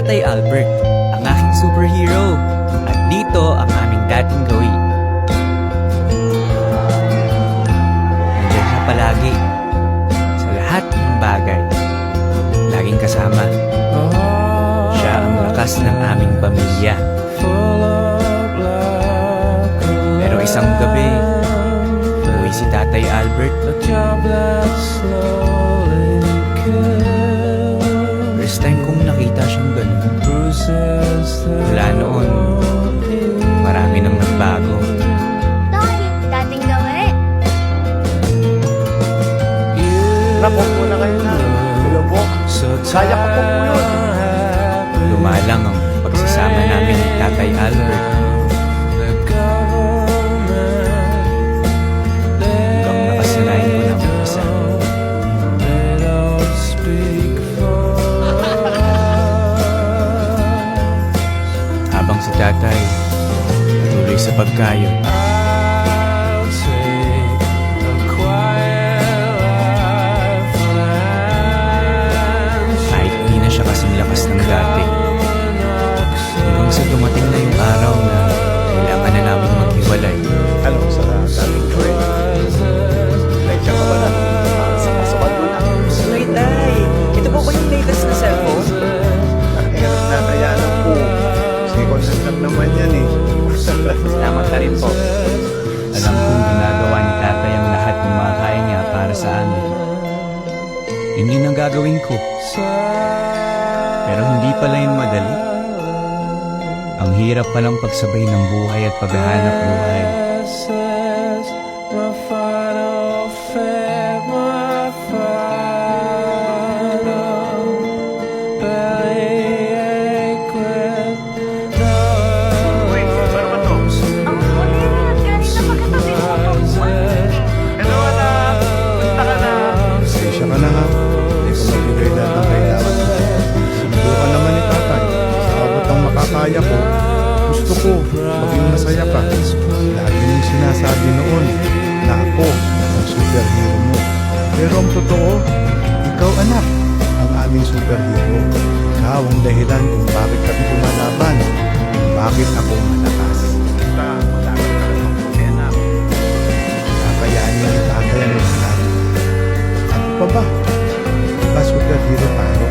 Tatay Albert, ang aking superhero. At dito ang aming dating gawin. Nandiyan siya palagi. Sa lahat ng bagay. Laging kasama. Siya ang lakas ng aming pamilya. Pero isang gabi, umuwi si Tatay Albert. First time kong nakita siyang ganun. Mula noon, marami nang nagbago. Dahil dating gawi. Rapok muna kayo na. Hello po. Kaya ko po yun. Lumalang ang pagsasama namin ni Tatay Albert. Hanggang nakasanayan ko ng isa. Habang si Tatay patuloy sa pagkayod, kahit di na siya kasing lakas ng dati, hanggang sa dumating na yung araw na kailangan na namin maghiwalay. Alam mo sa dating gawin. Nandiyan ka ba na? Sa pasukan mo na. Ay, Tay! Ito po ba yung latest na cellphone? Nakahirap na kaya lang po. Second hand lang naman yan eh. Salamat na rin po. Alam kong ginagawa ni Tatay ang lahat ng makakaya niya para sa amin. Yun yun ang gagawin ko. Pero hindi pala yun madali. Ang hirap palang pagsabay ng buhay at paghahanap buhay. Uy, paano ba to? Ang ulit! Kanina magkatabi mo pa. Hello anak! Punta ka na! Pasensya ka na ha. Hindi ko mabigay lahat ng kailangan mo. Subukan naman ni tatay. Sa abot ang makakaya ko. Gusto ko maging masaya ka. Lagi niyong sinasabi noon na ako ang superhero mo. Pero ang totoo, ikaw anak ang aming superhero. Ikaw ang dahilan kung bakit kami lumalaban. Kung bakit ako malakas. Malakas ka ng problema. Kapayanin ni tatay ang lahat. Ano pa ba? Diba superhero tayo?